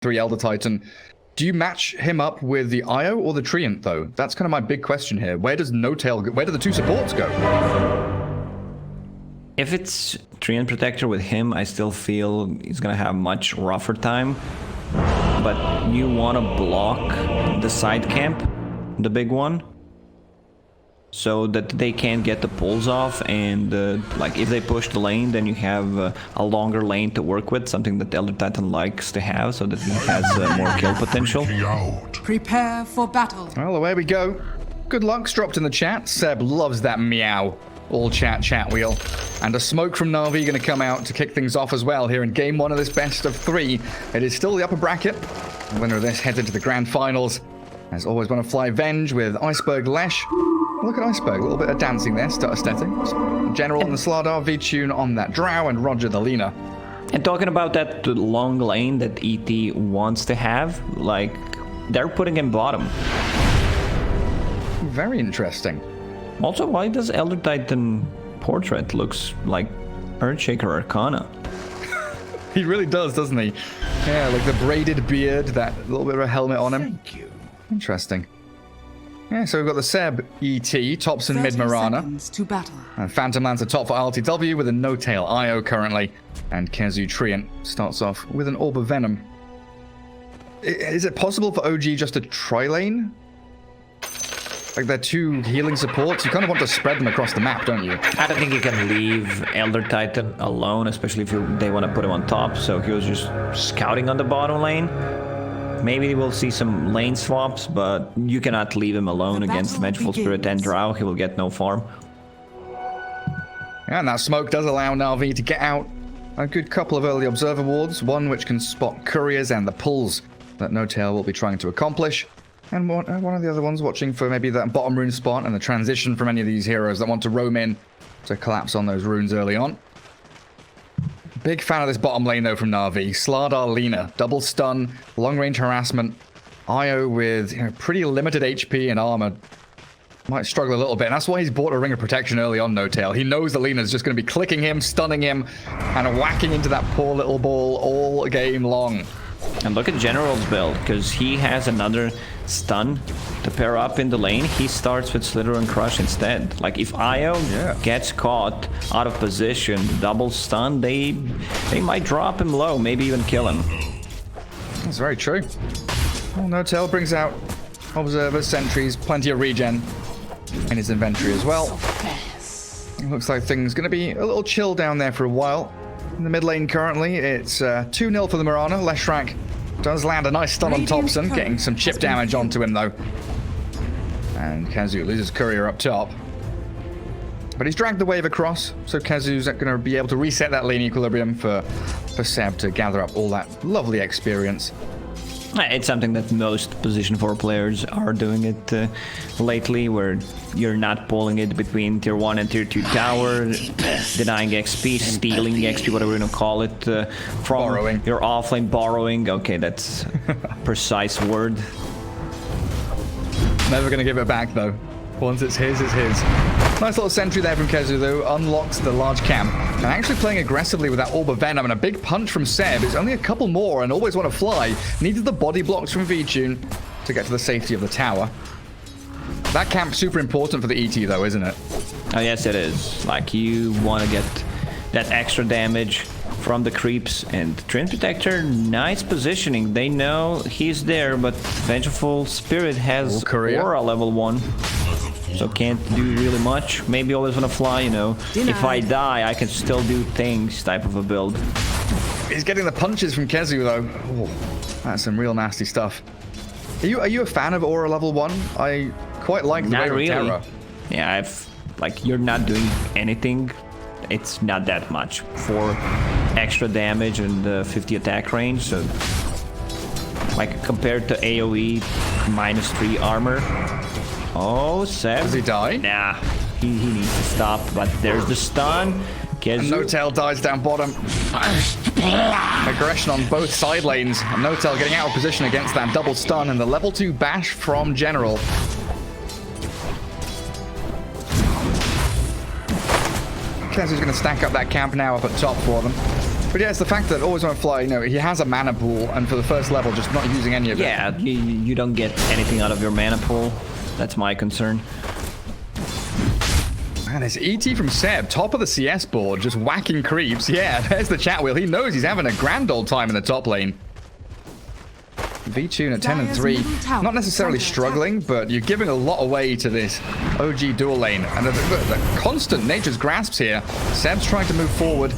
3 Elder Titan. Do you match him up with the Io or the Treant, though? That's kind of my big question here. Where does No-Tail go? Where do the 2 supports go? If it's Treant Protector with him, I still feel he's gonna have much rougher time. But you want to block the side camp, the big one, so that they can't get the pulls off, and like if they push the lane, then you have a longer lane to work with, something that the Elder Titan likes to have, so that he has more kill potential. Prepare for battle. Well, away we go. Good luck's dropped in the chat. Seb loves that meow. All chat wheel. And a smoke from NAVI going to come out to kick things off as well here in game 1 of this best of 3. It is still the upper bracket. The winner of this heads into the grand finals. As always, want to fly Venge with Iceberg Lesh. Look at Iceberg, a little bit of dancing there, aesthetic. General on the Slardar, V-Tune on that Drow, and Roger the Lina. And talking about that long lane that ET wants to have, like, they're putting him bottom. Very interesting. Also, why does Elder Titan portrait looks like Earthshaker Arcana? He really does, doesn't he? Yeah, like the braided beard, that little bit of a helmet on him. Thank you. Interesting. Yeah, so we've got the Seb ET, tops in mid Marana. To battle. And Phantom Lancer top for RTW with a No-Tail IO currently. And Kezu Treant starts off with an Orb of Venom. Is it possible for OG just to tri-lane? Like they're 2 healing supports? You kind of want to spread them across the map, don't you? I don't think you can leave Elder Titan alone, especially if they want to put him on top. So he was just scouting on the bottom lane. Maybe we'll see some lane swaps, but you cannot leave him alone against Vengeful Spirit and Drow. He will get no farm. And that smoke does allow NAVI to get out a good couple of early observer wards, one which can spot couriers and the pulls that No-Tail will be trying to accomplish. And one of the other ones watching for maybe that bottom rune spot and the transition from any of these heroes that want to roam in to collapse on those runes early on. Big fan of this bottom lane, though, from NAVI. Slardar Lina, double stun, long-range harassment. Io with pretty limited HP and armor. Might struggle a little bit, and that's why he's bought a Ring of Protection early on, No-Tail. He knows that Lina's just going to be clicking him, stunning him, and whacking into that poor little ball all game long. And look at General's build, because he has another stun to pair up in the lane. He starts with Slither and Crush instead. Like if Io gets caught out of position, double stun, they might drop him low, maybe even kill him. That's very true. Well, No-Tail brings out observers, sentries, plenty of regen in his inventory as well. It looks like things going to be a little chill down there for a while. In the mid lane currently, it's 2-0 for the Marana. Leshrac does land a nice stun on Thompson, getting some chip damage onto him though. And Kezu loses Courier up top. But he's dragged the wave across, so Kezu's going to be able to reset that lane equilibrium for Seb to gather up all that lovely experience. It's something that most Position 4 players are doing it lately, where you're not pulling it between Tier 1 and Tier 2 tower, denying XP, stealing XP, whatever you want to call it, from borrowing. Your offlane, borrowing. Okay, that's a precise word. Never going to give it back, though. Once it's his, it's his. Nice little sentry there from Kezu, though. Unlocks the large camp. And actually playing aggressively with that Orb of Venom, and a big punch from Seb. It's only a couple more, and always want to fly. Needed the body blocks from V-Tune to get to the safety of the tower. That camp's super important for the ET, though, isn't it? Oh, yes, it is. Like, you want to get that extra damage from the creeps. And Treant Protector, nice positioning. They know he's there, but Vengeful Spirit has Aura level 1. So can't do really much. Maybe always want to fly, you know. If I die, I can still do things type of a build. He's getting the punches from Kezu, though. Oh, that's some real nasty stuff. Are you a fan of Aura level 1? I quite like the Wave of Terror. Yeah, like, you're not doing anything. It's not that much. 4 extra damage and 50 attack range. So, like, compared to AoE, -3 armor. Oh, Seb. Does he die? Nah, he needs to stop, but there's the stun. And No-Tail dies down bottom. Aggression on both side lanes. And No-Tail getting out of position against that double stun, and the level 2 bash from General. Kezu's going to stack up that camp now up at top for them. But yeah, it's the fact that Always Want to Fly, you know, he has a mana pool, and for the first level, just not using any of it. Yeah, you don't get anything out of your mana pool. That's my concern. Man, it's ET from Seb, top of the CS board, just whacking creeps. Yeah, there's the chat wheel. He knows he's having a grand old time in the top lane. V-Tune at 10 and 3. Not necessarily struggling, but you're giving a lot away to this OG dual lane. And the constant Nature's Grasps here. Seb's trying to move forward.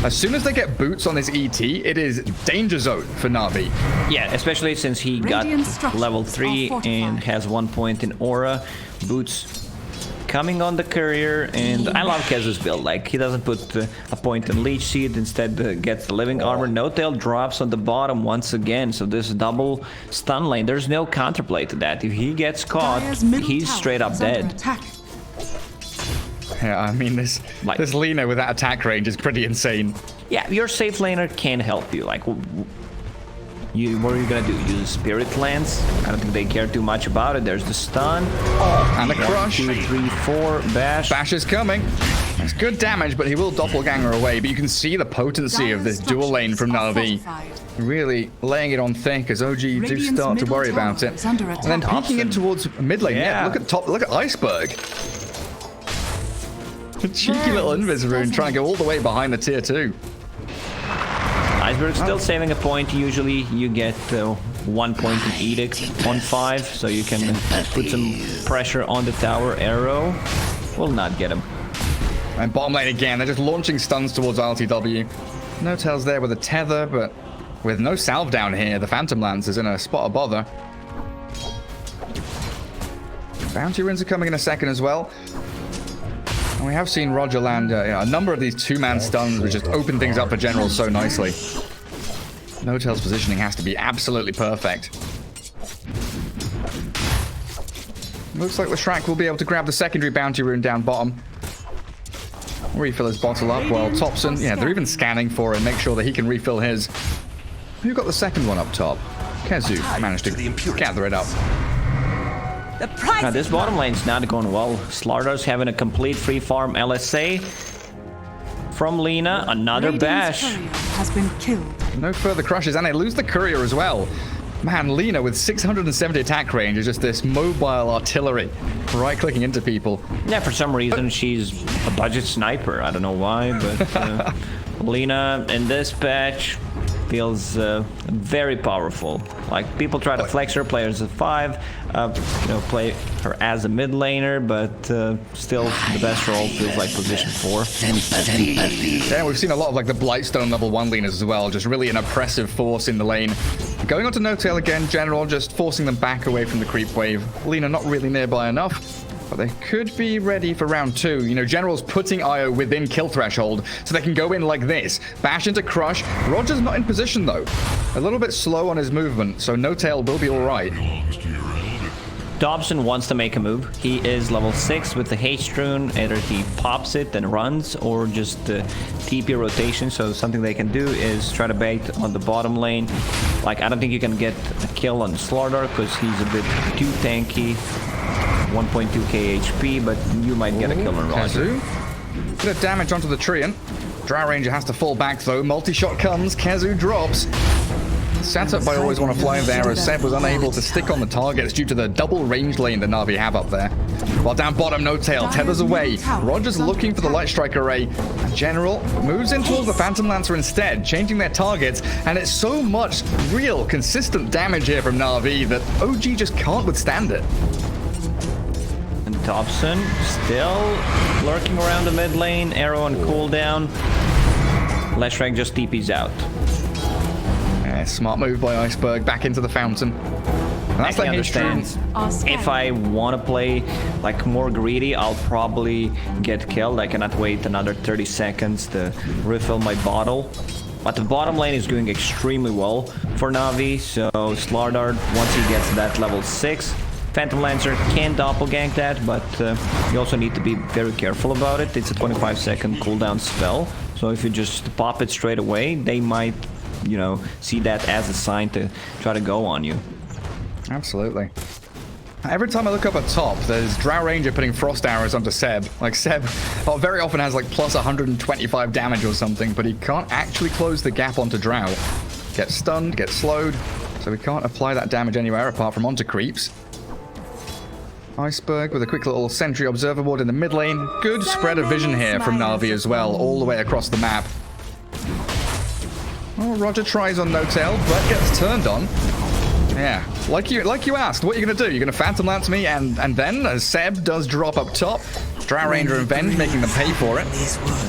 As soon as they get boots on this ET, it is danger zone for Navi. Yeah, especially since he got level 3 and has 1 point in aura. Boots coming on the courier, and I love Kezu's build. Like, he doesn't put a point in Leech Seed, instead gets the living armor. No Tail drops on the bottom once again, so this double stun lane, there's no counterplay to that. If he gets caught, he's straight up dead. Yeah, I mean, this Lina with that attack range is pretty insane. Yeah, your safe laner can help you. Like, what are you gonna do? Use Spirit Lance? I don't think they care too much about it. There's the stun. Oh, and the crush. 1, 2, 3, 4. Bash. Bash is coming. It's good damage, but he will doppelganger away. But you can see the potency of this dual lane from Navi. Really laying it on thick as OG do start to worry about it. And then peeking in towards mid lane. Yeah, look at Iceberg. A cheeky little Invis rune trying to go all the way behind the tier 2. Iceberg's still saving a point. Usually you get 1 point in Edict on 5, so you can put some pressure on the tower. Arrow will not get him. And bottom lane again, they're just launching stuns towards RTW. No Tails there with a tether, but with no salve down here, the Phantom Lance is in a spot of bother. Bounty runes are coming in a second as well. And we have seen Roger land a number of these two-man stuns, which just open things up for generals so nicely. No Tail's positioning has to be absolutely perfect. Looks like Leshrac will be able to grab the secondary bounty rune down bottom. Refill his bottle up while Thompson, yeah, they're even scanning for him, make sure that he can refill his. Who got the second one up top? Kezu managed to gather it up. Now, this bottom lane's not going well. Slardar's having a complete free farm LSA. From Lina, another bash. Has been killed. No further crushes, and they lose the courier as well. Man, Lina with 670 attack range is just this mobile artillery, right-clicking into people. Yeah, for some reason she's a budget sniper. I don't know why, but Lina in this patch feels very powerful. Like, people try to flex her, players at 5, play her as a mid laner, but still the best role feels like position 4. Yeah, we've seen a lot of like the Blightstone level 1 laners as well, just really an oppressive force in the lane. Going on to No Tail again, general, just forcing them back away from the creep wave. Lina not really nearby enough, but they could be ready for round 2. You know, general's putting Io within kill threshold, so they can go in like this. Bash into crush. Roger's not in position though. A little bit slow on his movement, so No Tail will be alright. Dobson wants to make a move. He is level 6 with the haste rune. Either he pops it and runs, or just TP rotation. So something they can do is try to bait on the bottom lane. Like, I don't think you can get a kill on Slardar because he's a bit too tanky. 1.2k HP, but you might get a kill on Roger. Bit of damage onto the Treant. Drow Ranger has to fall back though. Multi-shot comes. Kezu drops. Set up by Always Want to Fly there as Seb was unable to stick on the targets due to the double range lane that Navi have up there. While down bottom, No Tail tethers away. Roger's looking for the Light Strike array. General moves in towards the Phantom Lancer instead, changing their targets, and it's so much real, consistent damage here from Navi that OG just can't withstand it. And Dobson still lurking around the mid lane, arrow on cooldown. Leshrac just TP's out. Yeah, smart move by Iceberg, back into the fountain. And that's I understand. If I want to play like more greedy, I'll probably get killed. I cannot wait another 30 seconds to refill my bottle. But the bottom lane is doing extremely well for Navi, so Slardar, once he gets that level 6, Phantom Lancer can doppelgang that, but you also need to be very careful about it. It's a 25-second cooldown spell, so if you just pop it straight away, they might, see that as a sign to try to go on you. Absolutely. Every time I look up at top, there's Drow Ranger putting frost arrows onto Seb. Like, Seb very often has like plus 125 damage or something, but he can't actually close the gap onto Drow. Gets stunned, gets slowed, so he can't apply that damage anywhere apart from onto creeps. Iceberg with a quick little sentry observer ward in the mid lane. Good spread of vision here from Na'Vi as well, all the way across the map. Oh, Roger tries on No Tail, but gets turned on. Yeah, like you asked, what are you going to do? You're going to Phantom Lance me, and then, as Seb does drop up top, Drow Ranger and Venge making them pay for it.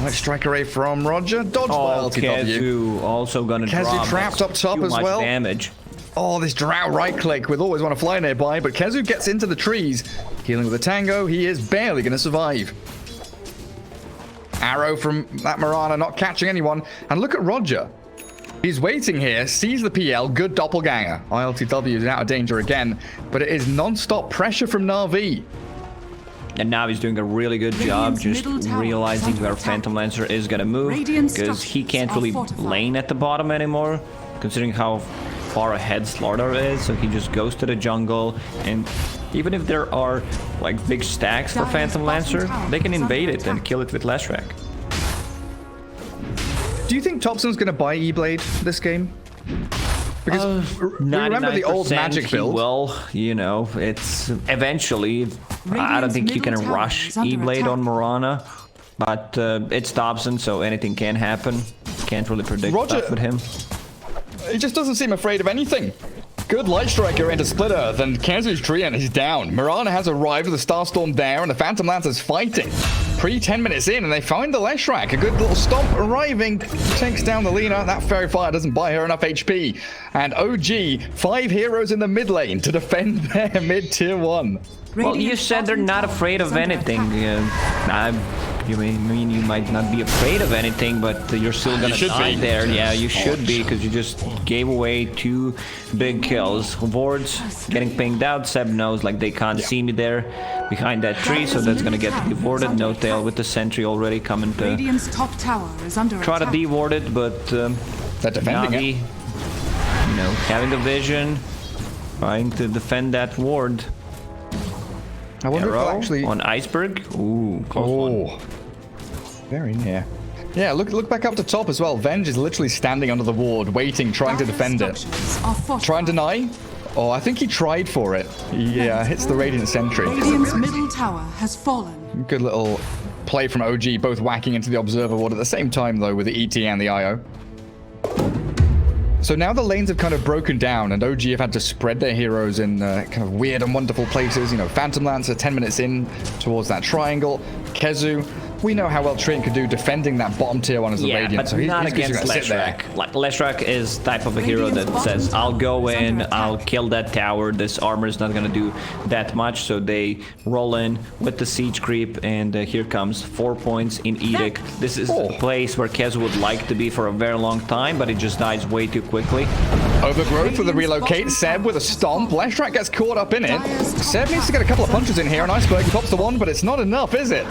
Light Strike Array from Roger, dodge by LTW. Kezu also going to drop. Kezu trapped up top as well. Damage. Oh, this Drow right-click with always want to fly nearby, but Kezu gets into the trees. Healing with a tango, he is barely going to survive. Arrow from that Mirana, not catching anyone. And look at Roger. He's waiting here, sees the PL, good doppelganger. ILTW is out of danger again, but it is non-stop pressure from Na'Vi. And now he's doing a really good job just realizing where Phantom Lancer is going to move, because he can't really lane at the bottom anymore, considering how far ahead Slardar is, so he just goes to the jungle, and even if there are like big stacks for Phantom Lancer, they can invade it and kill it with Leshrac. Do you think Thompson's going to buy E-Blade this game? Because remember the old Magic build? Well, you know, it's eventually. I don't think you can rush E-Blade on Mirana, but it's Thompson, so anything can happen. Can't really predict stuff with him. He just doesn't seem afraid of anything. Good Light Striker into Split Earth, and Kezu's Treant is down. Mirana has arrived with the Starstorm there, and the Phantom Lancer's fighting. 10 minutes in, and they find the Leshrac. A good little stomp arriving. Takes down the Lina. That Fairy Fire doesn't buy her enough HP. And OG, 5 heroes in the mid lane to defend their mid tier 1. Well, you said they're not afraid of anything. You mean you might not be afraid of anything, but you're still gonna die there. Yeah, you should be, because you just gave away 2 big kills. Wards getting pinged out. Seb knows like they can't see me there behind that tree, so that's gonna get dewarded. No Tail with the sentry already coming to try to deward it, but Navi, you know, having the vision, trying to defend that ward. I wonder if actually on Iceberg. Ooh, close one. Very near. Yeah, look back up to top as well. Venge is literally standing under the ward, waiting, trying to defend it. Try and deny? Oh, I think he tried for it. He hits the Radiant Sentry. Radiant's middle tower has fallen. Good little play from OG, both whacking into the Observer ward at the same time, though, with the ET and the IO. So now the lanes have kind of broken down, and OG have had to spread their heroes in kind of weird and wonderful places. You know, Phantom Lancer 10 minutes in towards that triangle. Kezu, we know how well Treant could do defending that bottom tier 1 as the Radiant. But so not against Leshrac. Like, Leshrac is type of a hero that says, I'll go in, I'll kill that tower, this armor is not going to do that much, so they roll in with the siege creep, and here comes 4 points in Edict. This is a place where Kezu would like to be for a very long time, but it just dies way too quickly. Overgrowth with a relocate. Seb with a stomp. Leshrac gets caught up in it. Seb needs to get a couple of punches in here, and Iceberg pops the one, but it's not enough, is it?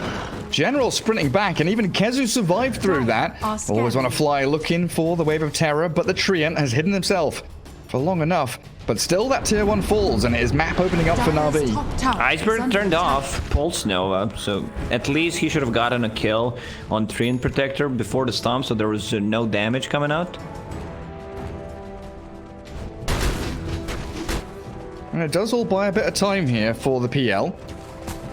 General sprinting back, and even Kezu survived through that. Always want to fly looking for the wave of terror, but the Treant has hidden himself for long enough. But still, that tier 1 falls, and it is map opening up for Na'Vi. Iceberg turned off Pulse Nova, so at least he should have gotten a kill on Treant Protector before the stomp, so there was no damage coming out. And it does all buy a bit of time here for the PL.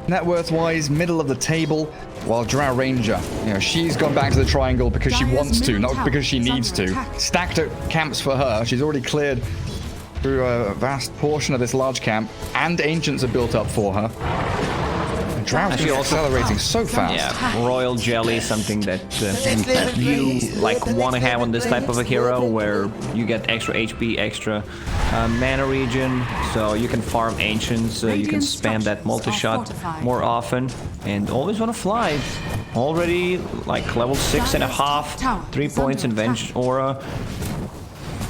Net worth-wise, middle of the table, while Drow Ranger, you know, she's gone back to the triangle because she wants to, not because she needs to. Stacked up camps for her. She's already cleared through a vast portion of this large camp, and Ancients are built up for her. Drow's accelerating so fast. Yeah, Royal Jelly, something that you like want to have on this type of a hero, where you get extra HP, extra mana regen, so you can farm Ancients, you can spam that multi-shot more often, and always want to fly. Already like level 6.5, 3 points in Venge Aura.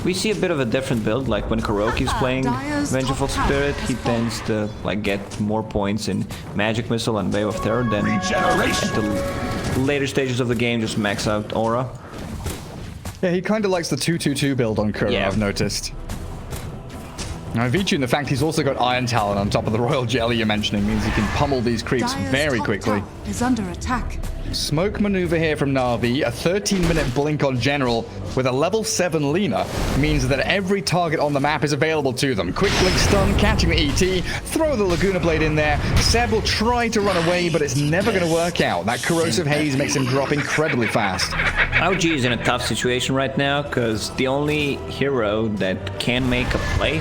We see a bit of a different build, like when Kuroki's playing Vengeful Spirit, he tends to like get more points in Magic Missile and Wave of Terror than at the later stages of the game just max out Aura. Yeah, he kind of likes the 2-2-2 build on Kuro, I've noticed. Now, Vichu, the fact he's also got Iron Talon on top of the Royal Jelly you're mentioning means he can pummel these creeps Dire's very top quickly. tower is under attack. Smoke maneuver here from Na'Vi, a 13-minute blink on General with a level 7 Lina means that every target on the map is available to them. Quick blink stun, catching the ET, throw the Laguna Blade in there. Seb will try to run away, but it's never going to work out. That corrosive haze makes him drop incredibly fast. OG is in a tough situation right now because the only hero that can make a play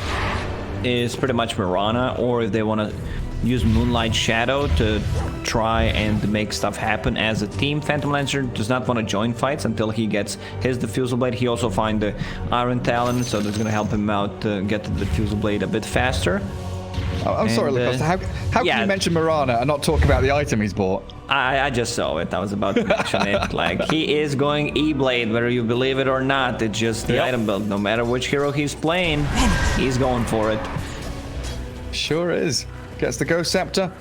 is pretty much Mirana, or if they want to use Moonlight Shadow to try and make stuff happen as a team. Phantom Lancer does not want to join fights until he gets his Diffusal Blade. He also finds the Iron Talon, so that's going to help him out get the Diffusal Blade a bit faster. Oh, I'm sorry, Lucas. How can you mention Mirana and not talk about the item he's bought? I just saw it. I was about to mention it. Like, he is going E-Blade, whether you believe it or not. It's just the item build. No matter which hero he's playing, he's going for it. Sure is. Gets the Ghost Scepter.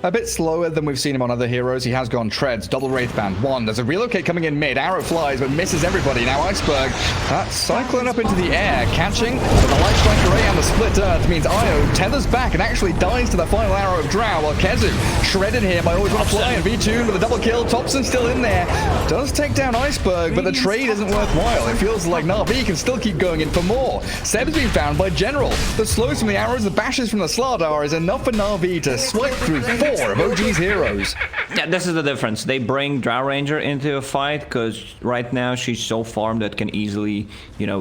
A bit slower than we've seen him on other heroes. He has gone treads, double Wraith Band, 1. There's a relocate coming in mid. Arrow flies, but misses everybody. Now Iceberg, that's cycling up into the air, catching. But the Light Strike Array and the Split Earth means Io tethers back and actually dies to the final arrow of Drow, while Kezu, shredded here by Always Wanna Fly and V2 with a double kill. Thompson still in there. Does take down Iceberg, but the trade isn't worthwhile. It feels like Na'Vi can still keep going in for more. Seb's been found by General. The slows from the arrows, the bashes from the Slardar is enough for Na'Vi to swipe through 4 of OG's heroes. Yeah, this is the difference. They bring Drow Ranger into a fight because right now she's so farmed that can easily,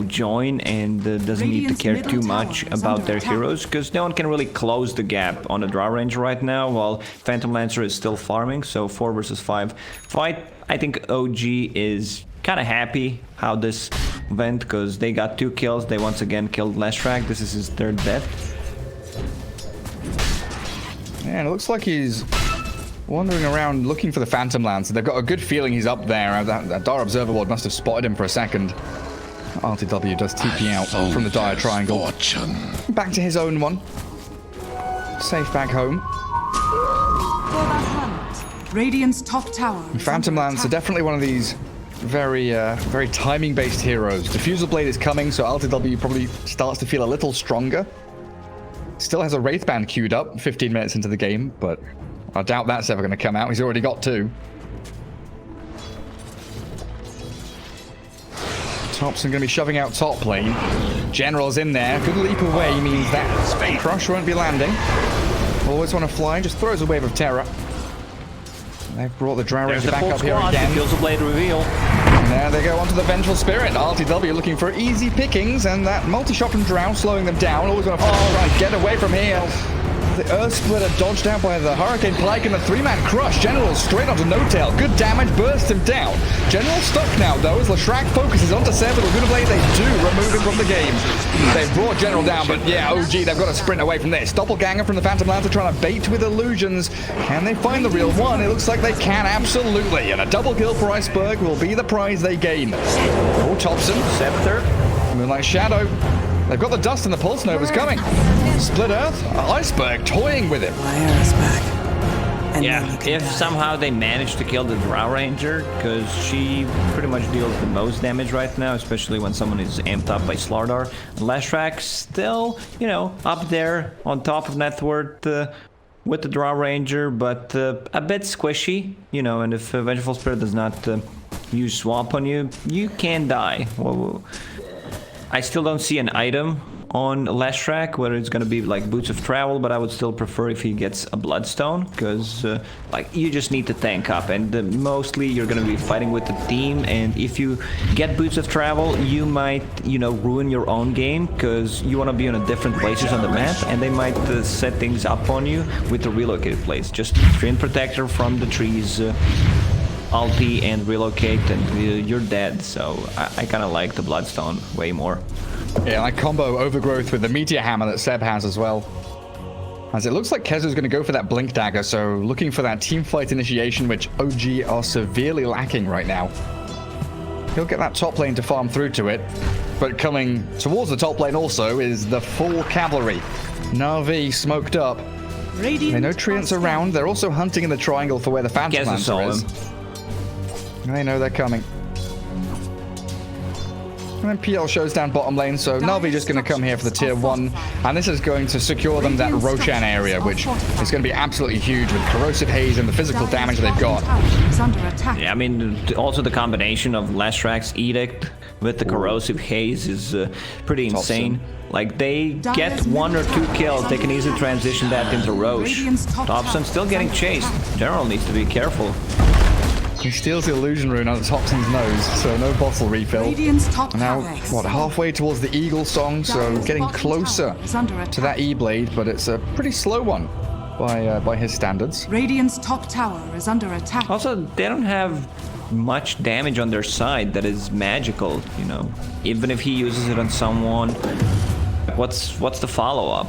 join and doesn't need to care too much about their heroes because no one can really close the gap on the Drow Ranger right now while Phantom Lancer is still farming. So 4 versus 5 fight. I think OG is kind of happy how this went because they got 2 kills. They once again killed Leshrac. This is his 3rd death. And it looks like he's wandering around looking for the Phantom Lancer. They've got a good feeling he's up there. That Dire Observer Ward must have spotted him for a second. RTW does TP out from the Dire Triangle. Back to his own one. Safe back home. For the hunt. Radiant's top tower. Phantom Lancer, definitely one of these very timing-based heroes. Diffusal Blade is coming, so RTW probably starts to feel a little stronger. Still has a Wraith Band queued up 15 minutes into the game, but I doubt that's ever going to come out. He's already got 2. Thompson going to be shoving out top lane. General's in there. Good leap away means that Crush won't be landing. Always Want to Fly, just throws a wave of terror. They've brought the Drow Ranger back up here again. Feels a blade reveal. And there they go onto the Vengeful Spirit. RTW looking for easy pickings, and that multi-shot from Drow slowing them down. Always going to try and get away from here. The Earth Splitter dodged out by the Hurricane Pike and the 3-man Crush. General straight onto No-Tail. Good damage, burst him down. General stuck now, though, as Leshrac focuses onto Seb with Laguna Blade. They do remove him from the game. They've brought General down, but yeah, OG, they've got to sprint away from this. Doppelganger from the Phantom Lancer trying to bait with illusions. Can they find the real one? It looks like they can, absolutely. And a double kill for Iceberg will be the prize they gain. Oh, Thompson. Scepter. Moonlight Shadow. They've got the Dust and the Pulse Nova's coming. Split Earth. Iceberg toying with him. Yeah, if somehow they manage to kill the Drow Ranger, because she pretty much deals the most damage right now, especially when someone is amped up by Slardar. Leshrac still, up there on top of net worth with the Drow Ranger, but a bit squishy, and if Vengeful Spirit does not use Swamp on you, you can die. Well, I still don't see an item on Leshrac, whether it's going to be like Boots of Travel, but I would still prefer if he gets a Bloodstone, because you just need to tank up, and mostly you're going to be fighting with the team, and if you get Boots of Travel, you might, ruin your own game, because you want to be on a different places on the map, and they might set things up on you with the relocated place. Just Treant Protector from the trees, ulti and relocate, and you're dead, so I kind of like the Bloodstone way more. Yeah, like combo Overgrowth with the Meteor Hammer that Seb has as well. As it looks like Kezu's going to go for that Blink Dagger, so looking for that team fight initiation, which OG are severely lacking right now. He'll get that top lane to farm through to it, but coming towards the top lane also is the full cavalry. Na'Vi smoked up. They know Treant's around. They're also hunting in the triangle for where the Phantom Lancer is. They know they're coming. And PL shows down bottom lane, so Navi just going to come here for the tier 1. And this is going to secure them that Roshan area, which is going to be absolutely huge with corrosive haze and the physical damage they've got. Yeah, I mean, also the combination of Lashrak's edict with the corrosive haze is pretty insane. Like, they get 1 or 2 kills, they can easily transition that into Roche. Thompson still getting chased. General needs to be careful. He steals the illusion rune out of Thompson's nose, so no bottle refill. Now, what, halfway towards the Eagle song, so getting closer to that E-Blade, but it's a pretty slow one by his standards. Radiant's top tower is under attack. Also, they don't have much damage on their side that is magical, you know. Even if he uses it on someone, what's the follow-up?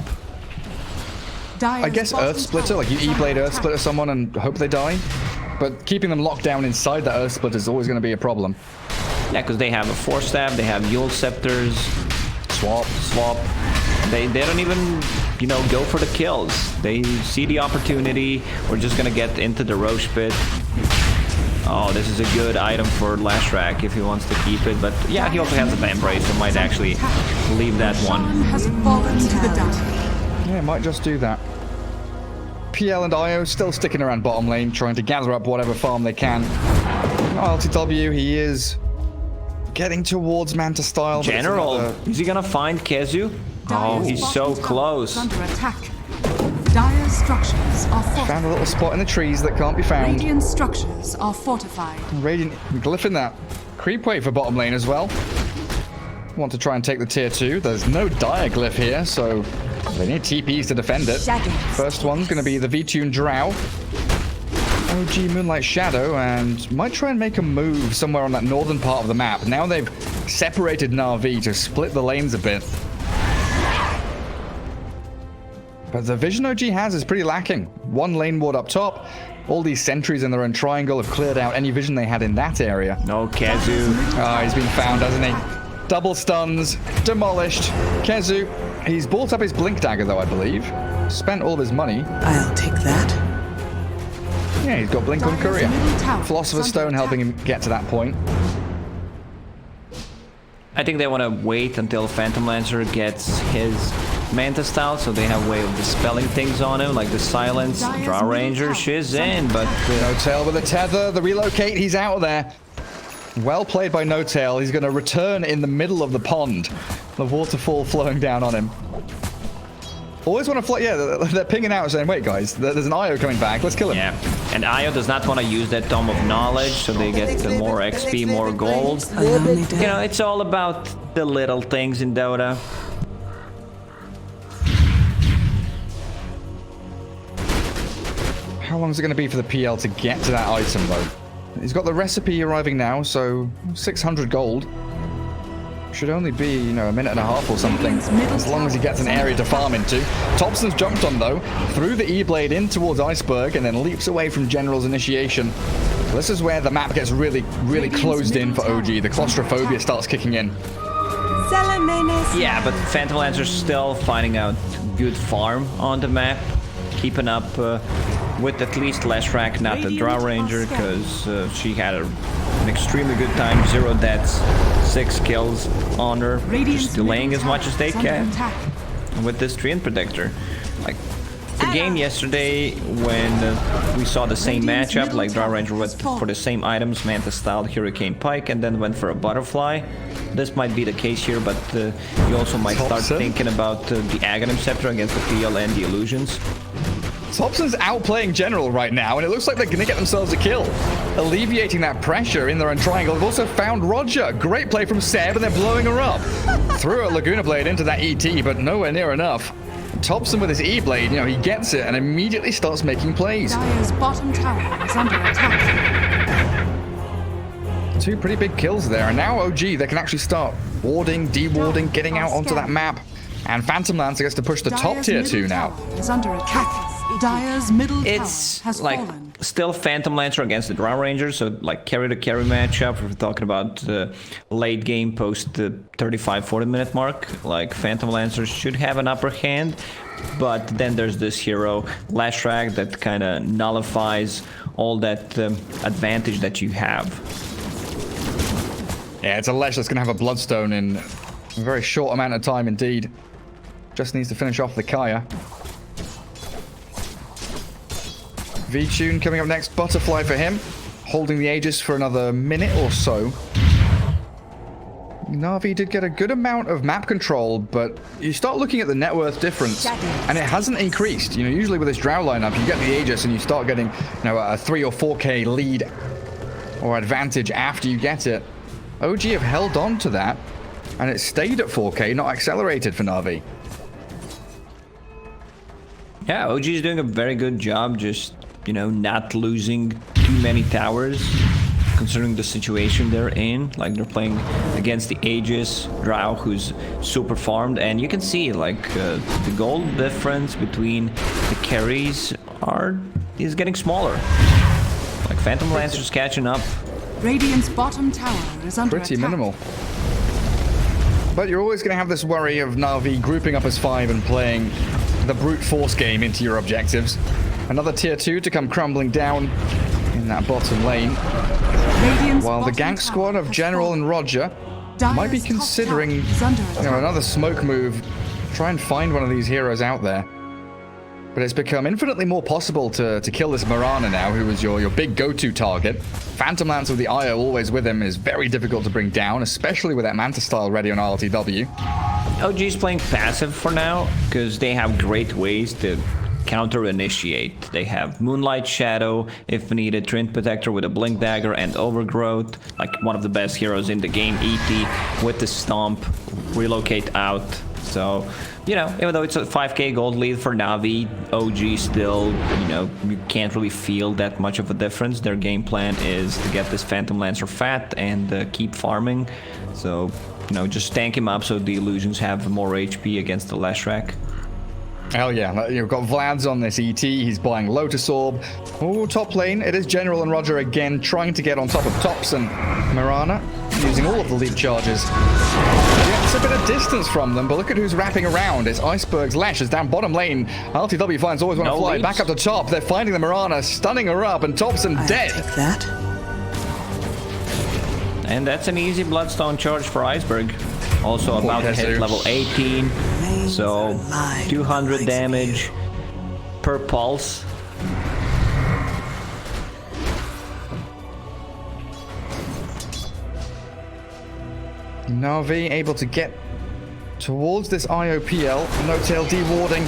I guess Earth Splitter, like you E-Blade Earth Splitter someone and hope they die. But keeping them locked down inside the Earth Splitter is always going to be a problem. Yeah, because they have a Force Staff, they have Yule Scepters, swap. They don't even, you know, go for the kills. They see the opportunity. We're just going to get into the Roche pit. Oh, this is a good item for Lashrak if he wants to keep it. But yeah, he also has a Vambrace, so might actually leave that one. Yeah, might just do that. PL and IO still sticking around bottom lane, trying to gather up whatever farm they can. LTW, he is getting towards Manta style. General, is he gonna find Kezu? Oh, he's so close. Under attack. Dire structures are fortified. Found a little spot in the trees that can't be found. Radiant structures are fortified. Radiant glyphing that. Creep wave for bottom lane as well. Want to try and take the tier 2. There's no dire glyph here, so they need TPs to defend it. First one's going to be the V-Tune Drow. OG Moonlight Shadow, and might try and make a move somewhere on that northern part of the map. Now they've separated NAVI to split the lanes a bit. But the vision OG has is pretty lacking. One lane ward up top. All these sentries in their own triangle have cleared out any vision they had in that area. No Kezu. Ah, he's been found, hasn't he? Double stuns, demolished. Kezu, he's bought up his Blink Dagger though, I believe. Spent all of his money. I'll take that. Yeah, he's got Blink on Courier. Philosopher's Stone helping him get to that point. I think they want to wait until Phantom Lancer gets his Manta style, so they have a way of dispelling things on him, like the Silence, Drow Ranger, she's in, but... No Tail with a tether, the relocate, he's out of there. Well played by No Tail. He's going to return in the middle of the pond. The waterfall flowing down on him. Always want to fly. Yeah, they're pinging out saying, wait, guys, there's an IO coming back. Let's kill him. Yeah, and IO does not want to use that Tome of Knowledge, so they get more XP, more gold. You know, it's all about the little things in Dota. How long is it going to be for the PL to get to that item, though? He's got the recipe arriving now, so 600 gold. Should only be, you know, a minute and a half or something, as long as he gets an area to farm into. Thompson's jumped on, though, through the E-Blade in towards Iceberg, and then leaps away from General's initiation. So this is where the map gets really closed in for OG. The claustrophobia starts kicking in. Yeah, but Phantom Lancer's still finding out good farm on the map, keeping up with at least Lashrak, not the Drow Ranger, because she had an extremely good time. 0 deaths, 6 kills on her, just delaying as much as they can with this Treant Protector. Like, the game yesterday, when we saw the same matchup, like Drow Ranger went for the same items, Manta style, Hurricane Pike, and then went for a Butterfly. This might be the case here, but you also might start thinking about the Aghanim Scepter against the PL and the Illusions. Thompson's outplaying General right now, and it looks like they're going to get themselves a kill. Alleviating that pressure in their own triangle. They've also found Roger. Great play from Seb, and they're blowing her up. Threw a Laguna Blade into that ET, but nowhere near enough. Thompson with his E-Blade, you know, he gets it and immediately starts making plays. Dire's bottom tower is under attack. 2 pretty big kills there, and now OG, they can actually start warding, dewarding, getting out onto that map. And Phantom Lancer gets to push the top tier 2 now. Is under attack. Dire's middle It's tower has like fallen. still Phantom Lancer against the Drow Ranger, so like carry-to-carry matchup. If we're talking about late game post the 35-40 minute mark, like Phantom Lancer should have an upper hand, but then there's this hero Lashrak that kind of nullifies all that advantage that you have. Yeah, it's a Lesh that's going to have a Bloodstone in a very short amount of time indeed. Just needs to finish off the Kaya. V-Tune coming up next. Butterfly for him. Holding the Aegis for another minute or so. Na'Vi did get a good amount of map control, but you start looking at the net worth difference, and it hasn't increased. You know, usually with this Drow lineup, you get the Aegis and you start getting, you know, a 3 or 4k lead or advantage after you get it. OG have held on to that, and it stayed at 4k, not accelerated for Na'Vi. Yeah, OG is doing a very good job just, you know, not losing too many towers, considering the situation they're in. Like, they're playing against the Aegis, Drow, who's super farmed, and you can see, like, the gold difference between the carries is getting smaller. Like, Phantom Lancer's catching up. Radiant's bottom tower is under Pretty attack. minimal. But you're always going to have this worry of Na'Vi grouping up as 5 and playing the brute force game into your objectives. Another tier 2 to come crumbling down in that bottom lane. Radiant's While the bottom gank squad tower of has General fallen. and Roger Dire's might be top considering, tower is under you know, attack. another smoke move. Try and find one of these heroes out there. But it's become infinitely more possible to kill this Mirana now, who was your big go-to target. Phantom Lance with the IO always with him is very difficult to bring down, especially with that Manta style ready on RLTW. OG's playing passive for now, because they have great ways to counter-initiate. They have Moonlight Shadow, if needed, Treant Protector with a Blink Dagger and Overgrowth, like one of the best heroes in the game, ET, with the Stomp, Relocate out. So, you know, even though it's a 5k gold lead for Na'Vi, OG still, you know, you can't really feel that much of a difference. Their game plan is to get this Phantom Lancer fat and keep farming. So, you know, just tank him up so the Illusions have more HP against the Leshrac. Hell yeah, you've got Vlad's on this ET, he's buying Lotus Orb. Oh, top lane, it is General and Roger again, trying to get on top of Tops and Mirana, using all of the leap charges. Yeah, it's a bit of distance from them, but look at who's wrapping around. It's Iceberg's Lash is down bottom lane. RTW finds always want to fly leads. back up to top. They're finding the Mirana, stunning her up, and Topson dead. Take that. And that's an easy Bloodstone charge for Iceberg. Also about to hit Jesus. level 18, so 200 damage per pulse. Na'Vi able to get towards this IOPL. No-Tail dewarding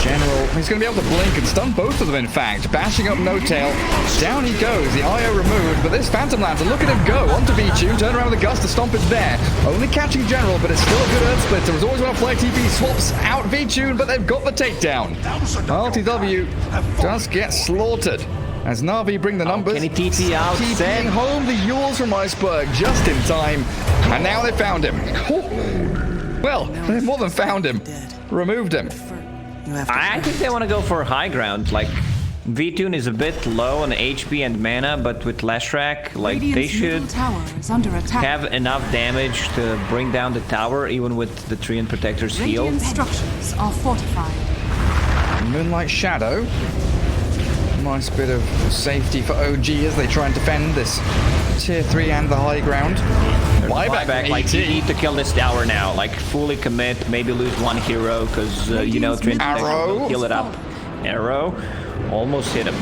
General. He's going to be able to blink and stun both of them, in fact. Bashing up No-Tail. Down he goes. The IO removed, but this Phantom Lancer, look at him go. Onto V-Tune. Turn around with the Gust. The Stomp is there. Only catching General, but it's still a good Earth Splitter. There's always one to play TP. Swaps out V-Tune, but they've got the takedown. RTW does get slaughtered. As Na'Vi bring the numbers. Can he TP out? TPing home the Yules from Iceberg just in time. And now they found him. Well, they more than found him. Removed him. You have to I think they want to go for high ground. Like, V-Tune is a bit low on HP and mana, but with Leshrac, like, they Radiant's middle should tower is under attack. have enough damage to bring down the tower, even with the Treant Protector's heal. Radiant structures are fortified. Moonlight Shadow. Nice bit of safety for OG as they try and defend this tier 3 and the high ground. Buyback Like, ET. you need to kill this tower now. Like, fully commit, maybe lose one hero, because, you know, Treant Protector Arrow. will heal it up. Arrow. Almost hit him.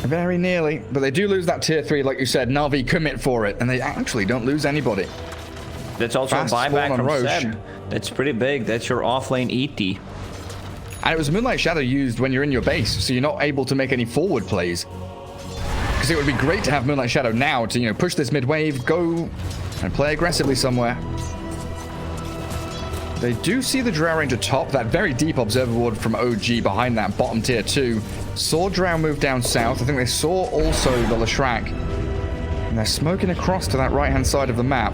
Very nearly, but they do lose that tier 3, like you said. Na'Vi commit for it, and they actually don't lose anybody. That's also Fast a buyback spawn on from Roche. Seb. That's pretty big. That's your offlane ET. And it was Moonlight Shadow used when you're in your base, so you're not able to make any forward plays. Because it would be great to have Moonlight Shadow now to, you know, push this mid wave, go and play aggressively somewhere. They do see the Drow Ranger top, that very deep observer ward from OG behind that bottom tier 2. Saw Drow move down south. I think they saw also the Leshrac. And they're smoking across to that right-hand side of the map.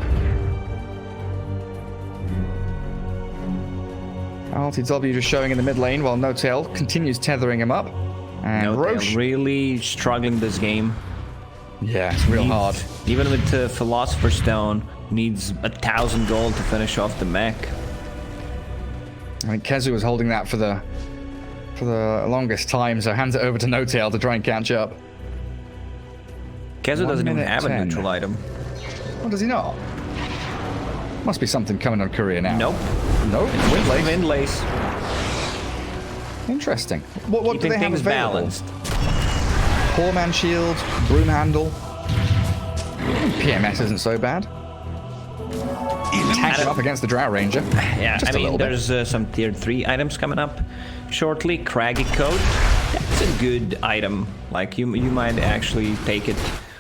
RTW just showing in the mid lane while No-Tail continues tethering him up. And No, Roche. they're really struggling this game. Yeah, it's real hard. Even with the Philosopher's Stone, needs 1,000 gold to finish off the mech. I think Kezu was holding that for the longest time, so hands it over to No-Tail to try and catch up. Kezu 1 doesn't even minute have a 10. neutral item. Or does he not? Must be something coming on Courier now. Nope. Nope. Windlace. Wind lace. Interesting. What do Keeping they have things available? balanced. Poor man shield, broom handle. PMS isn't so bad. Tank him up against the Drow Ranger. Yeah, Just I a mean, little bit. there's some tier 3 items coming up shortly. Craggy Coat. That's a good item. Like, you might actually take it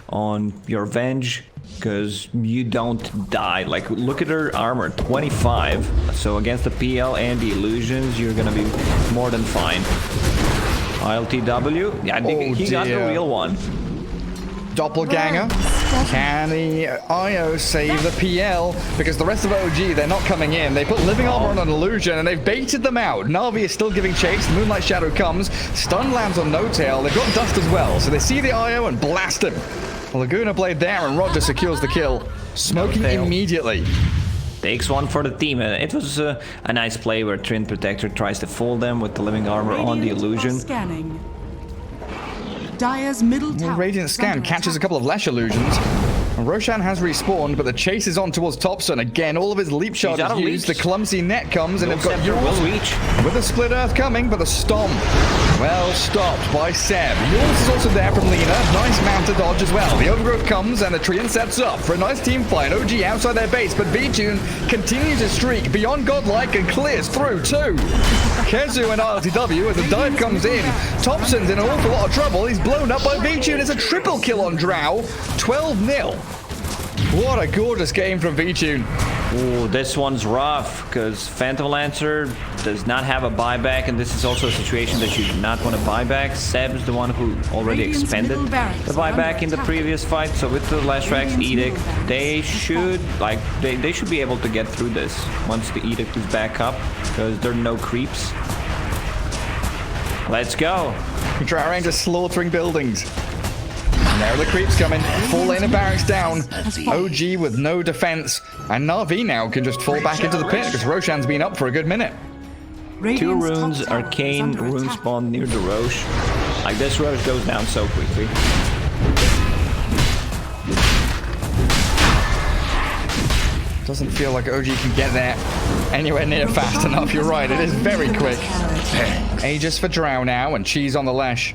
on your Venge, because you don't die. Like, look at her armor, 25. So against the PL and the illusions, you're gonna be more than fine. ILTW. Yeah, I think he got the dear. real one. Doppelganger. Can the IO save the PL? Because the rest of OG, they're not coming in. They put living armor on an illusion and they've baited them out. Na'Vi is still giving chase. Moonlight Shadow comes. Stun lands on No Tail. They've got Dust as well. So they see the IO and blast him. Laguna Blade there and Roger secures the kill. Smoking No Tail. immediately. Takes one for the team. It was a nice play where Treant Protector tries to fool them with the living armor on the Radiant are illusion. Scanning. Dire's middle tower. Radiant is Scan under catches a attack. couple of Lesh illusions. And Roshan has respawned, but the chase is on towards Topson. Again, all of his leap out charges of used. The reach. clumsy net comes, and No they've got Scepter will Yules reach. with the Split Earth coming, but the Stomp. Well stopped by Seb. Yules is also there from Lena. Nice manta dodge as well. The Overgrowth comes, and the Treant sets up for a nice team fight. OG outside their base, but V-Tune continues his streak beyond godlike and clears through too. Kezu and ILTW as the dive comes in. Topson's in an awful lot of trouble. He's blown up by V-Tune. It's a triple kill on Drow. 12-0. What a gorgeous game from V-Tune. Ooh, this one's rough because Phantom Lancer does not have a buyback, and this is also a situation that you do not want to buy back. Seb's the one who already Radiant's expended middle the barracks are buyback under in the attack. previous fight. So with the Last Rack's Radiant's Edict, middle barracks they have should they should be able to get through this once the Edict is back up, because there are no creeps. Let's go. Drow Ranger slaughtering buildings. And there are the creeps coming. Full lane of barracks down. OG with no defense. And Na'Vi now can just fall back into the pit because Roshan's been up for a good minute. Two Radiant's top runes, tower is arcane under rune attack. spawn near the Roche. Like, this Roche goes down so quickly. Doesn't feel like OG can get there anywhere near fast enough. You're right, it is very quick. Aegis for Drow now, and Cheese on the Lesh.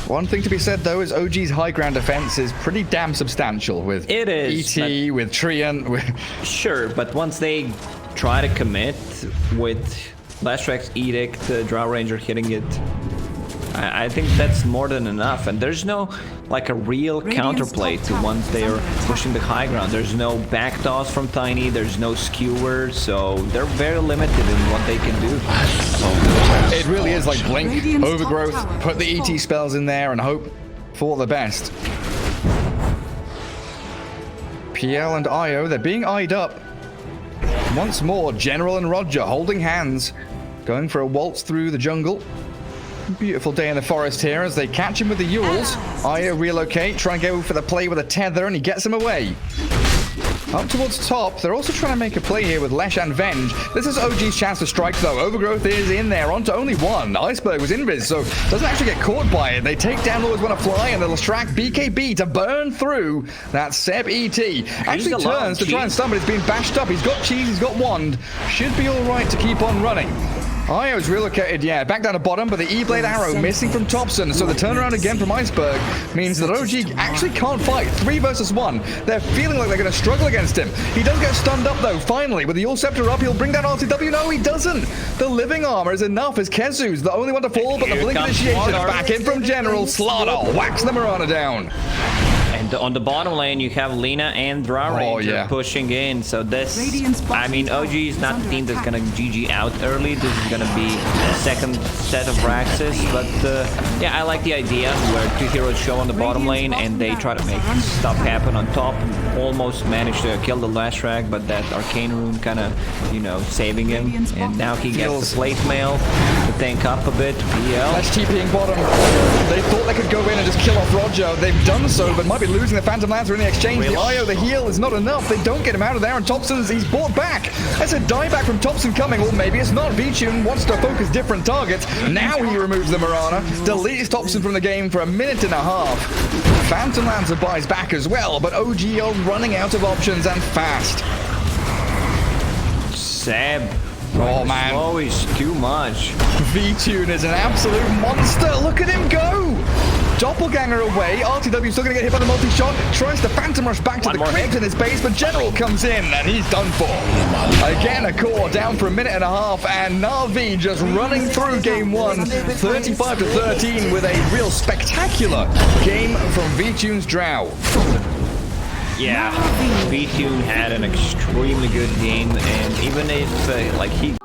One thing to be said, though, is OG's high ground defense is pretty damn substantial with It is, ET, with Treant, with... Sure, but once they try to commit with Last Track's Edict, the Drow Ranger hitting it, I think that's more than enough. And there's no, like, a real Radiant's counterplay top to tower once is they are under attack. pushing the high ground. There's no back toss from Tiny, there's no skewer, so they're very limited in what they can do. It really is like Blink, Radiant's top Overgrowth, tower put the has ET fallen. spells in there and hope for the best. PL and IO, they're being eyed up. Once more, General and Roger holding hands, going for a waltz through the jungle. Beautiful day in the forest here as they catch him with the Yules. Io relocate, try and go for the play with a tether, and he gets him away. Up towards top, they're also trying to make a play here with Lesh and Venge. This is OG's chance to strike though. Overgrowth is in there, onto only one. Iceberg was invis, so doesn't actually get caught by it. They take down Always Wanna Fly, and they'll distract BKB to burn through that Seb ET. Actually alone, turns to try and Cheese. stun, but it's been bashed up. He's got Cheese, he's got Wand. Should be alright to keep on running. Io's relocated, yeah, back down to bottom, but the E-Blade arrow missing from Topson, so the turnaround again from Iceberg means that OG actually can't fight. 3 versus 1. They're feeling like they're going to struggle against him. He does get stunned up, though, finally. With the Yule Scepter up, he'll bring down RTW. No, he doesn't. The living armor is enough as Kezu's the only one to fall, but the Here Blink comes Initiation Slaughter. back in from General. Slaughter whacks the Marana down. And on the bottom lane, you have Lena and Drow Ranger yeah. pushing in. So this, Radiant's bottom I mean, tower OG is is not the under team that's attack. gonna GG out early. This is gonna be a second set of Raxes. But yeah, I like the idea where 2 heroes show on the bottom lane and they try to make stuff happen on top. Almost managed to kill the last Rack, but that Arcane Rune kind of, you know, saving him. And now he gets Feels- the plate mail. The tank up a bit. PL. Flash TPing bottom. They thought they could go in and just kill off Roger. They've done so, but might be losing the Phantom Lancer in the exchange. The IO, the heal is not enough. They don't get him out of there, and Thompson's, he's brought back. There's a dieback from Thompson coming, or maybe it's not. V-Tune wants to focus different targets. Now he removes the Mirana, deletes Thompson from the game for a minute and a half. Phantom Lancer buys back as well, but OGA are running out of options and fast. Seb. Oh, man. Oh, he's too much. V-Tune is an absolute monster. Look at him go. Doppelganger away. RTW still going to get hit by the multi-shot. Tries to Phantom Rush back to the crypt in his base, but General comes in and he's done for. Again, a core down for a minute and a half, and NAVI just running through game one, 35-13 with a real spectacular game from V-Tune's Drow. Yeah, V-Tune had an extremely good game, and even if like he